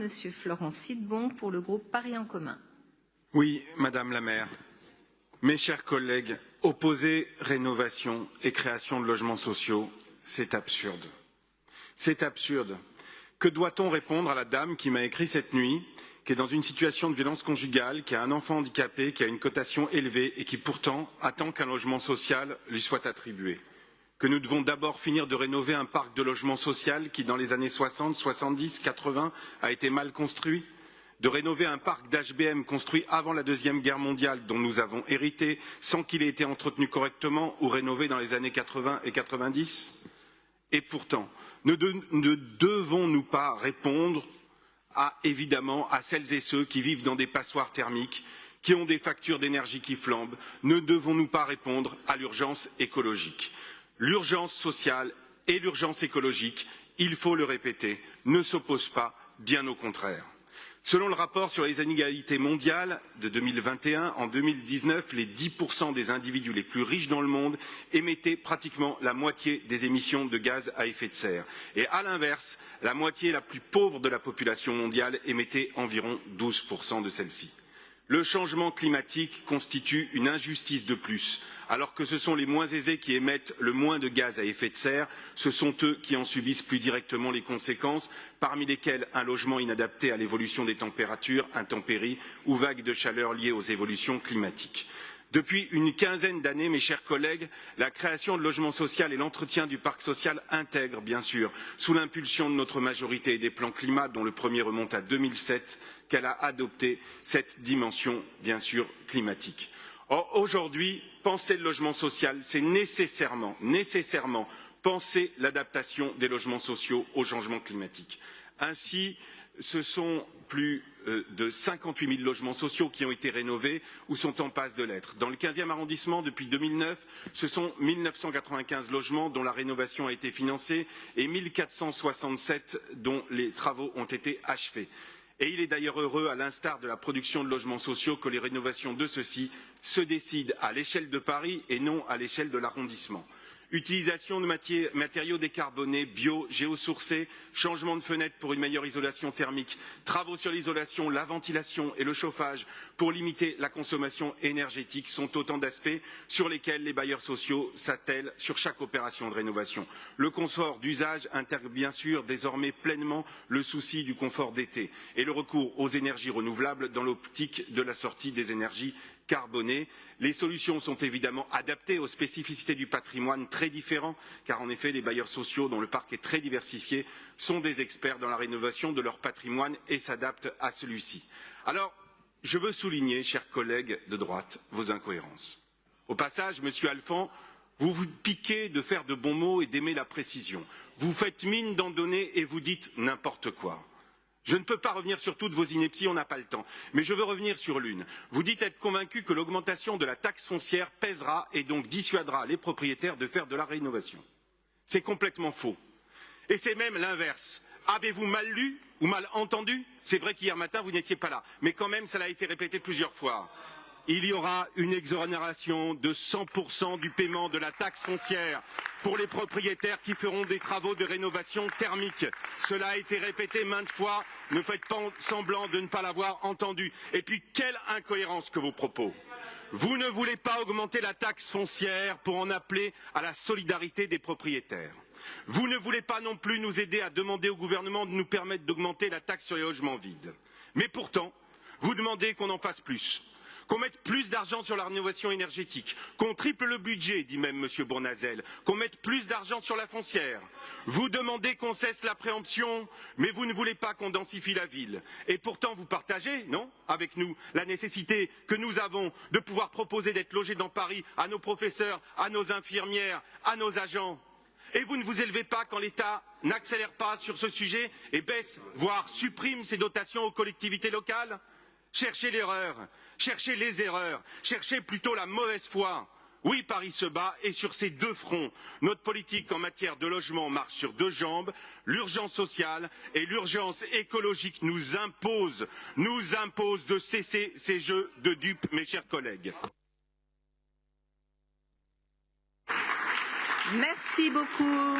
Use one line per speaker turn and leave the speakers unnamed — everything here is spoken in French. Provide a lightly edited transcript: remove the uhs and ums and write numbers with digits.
Monsieur Florent Sidbon, pour le groupe Paris en commun.
Oui, Madame la maire. Mes chers collègues, opposer rénovation et création de logements sociaux, c'est absurde. C'est absurde. Que doit-on répondre à la dame qui m'a écrit cette nuit, qui est dans une situation de violence conjugale, qui a un enfant handicapé, qui a une cotation élevée et qui pourtant attend qu'un logement social lui soit attribué? Que nous devons d'abord finir de rénover un parc de logement social qui, dans les années 60, 70, 80, a été mal construit? De rénover un parc d'HBM construit avant la Deuxième Guerre mondiale dont nous avons hérité sans qu'il ait été entretenu correctement ou rénové dans les années 80 et 90? Et pourtant, ne devons-nous pas répondre évidemment à celles et ceux qui vivent dans des passoires thermiques, qui ont des factures d'énergie qui flambent? Ne devons-nous pas répondre à l'urgence écologique? L'urgence sociale et l'urgence écologique, il faut le répéter, ne s'opposent pas, bien au contraire. Selon le rapport sur les inégalités mondiales de 2021, en 2019, les 10% des individus les plus riches dans le monde émettaient pratiquement la moitié des émissions de gaz à effet de serre. Et à l'inverse, la moitié la plus pauvre de la population mondiale émettait environ 12% de celle-ci. Le changement climatique constitue une injustice de plus. Alors que ce sont les moins aisés qui émettent le moins de gaz à effet de serre, ce sont eux qui en subissent plus directement les conséquences, parmi lesquelles un logement inadapté à l'évolution des températures, intempéries ou vagues de chaleur liées aux évolutions climatiques. Depuis une quinzaine d'années, mes chers collègues, la création de logements sociaux et l'entretien du parc social intègrent, bien sûr, sous l'impulsion de notre majorité et des plans climat, dont le premier remonte à 2007, qu'elle a adopté cette dimension, bien sûr, climatique. Or, aujourd'hui, penser le logement social, c'est nécessairement penser l'adaptation des logements sociaux au changement climatique. Ainsi, ce sont plus de 58 000 logements sociaux qui ont été rénovés ou sont en passe de l'être. Dans le 15e arrondissement, depuis 2009, ce sont 1995 logements dont la rénovation a été financée et 1467 dont les travaux ont été achevés. Et il est d'ailleurs heureux, à l'instar de la production de logements sociaux, que les rénovations de ceux-ci se décident à l'échelle de Paris et non à l'échelle de l'arrondissement. Utilisation de matériaux décarbonés, bio, géosourcés, changement de fenêtres pour une meilleure isolation thermique, travaux sur l'isolation, la ventilation et le chauffage pour limiter la consommation énergétique sont autant d'aspects sur lesquels les bailleurs sociaux s'attellent sur chaque opération de rénovation. Le confort d'usage intègre bien sûr désormais pleinement le souci du confort d'été et le recours aux énergies renouvelables dans l'optique de la sortie des énergies carbonées. Les solutions sont évidemment adaptées aux spécificités du patrimoine très différents, car en effet les bailleurs sociaux, dont le parc est très diversifié, sont des experts dans la rénovation de leur patrimoine et s'adaptent à celui-ci. Alors, je veux souligner, chers collègues de droite, vos incohérences. Au passage, Monsieur Alphand, vous vous piquez de faire de bons mots et d'aimer la précision. Vous faites mine d'en donner et vous dites n'importe quoi. Je ne peux pas revenir sur toutes vos inepties, on n'a pas le temps. Mais je veux revenir sur l'une. Vous dites être convaincu que l'augmentation de la taxe foncière pèsera et donc dissuadera les propriétaires de faire de la rénovation. C'est complètement faux. Et c'est même l'inverse. Avez-vous mal lu ou mal entendu? C'est vrai qu'hier matin, vous n'étiez pas là. Mais quand même, cela a été répété plusieurs fois. Il y aura une exonération de 100% du paiement de la taxe foncière pour les propriétaires qui feront des travaux de rénovation thermique. Cela a été répété maintes fois, ne faites pas semblant de ne pas l'avoir entendu. Et puis, quelle incohérence que vos propos. Vous ne voulez pas augmenter la taxe foncière pour en appeler à la solidarité des propriétaires. Vous ne voulez pas non plus nous aider à demander au gouvernement de nous permettre d'augmenter la taxe sur les logements vides. Mais pourtant, vous demandez qu'on en fasse plus. Qu'on mette plus d'argent sur la rénovation énergétique, qu'on triple le budget, dit même M. Bournazel, qu'on mette plus d'argent sur la foncière. Vous demandez qu'on cesse la préemption, mais vous ne voulez pas qu'on densifie la ville. Et pourtant, vous partagez, non, avec nous, la nécessité que nous avons de pouvoir proposer d'être logés dans Paris à nos professeurs, à nos infirmières, à nos agents. Et vous ne vous élevez pas quand l'État n'accélère pas sur ce sujet et baisse, voire supprime ses dotations aux collectivités locales. Cherchez l'erreur, cherchez les erreurs, cherchez plutôt la mauvaise foi. Oui, Paris se bat et sur ces deux fronts, notre politique en matière de logement marche sur deux jambes. L'urgence sociale et l'urgence écologique nous imposent de cesser ces jeux de dupes, mes chers collègues.
Merci beaucoup.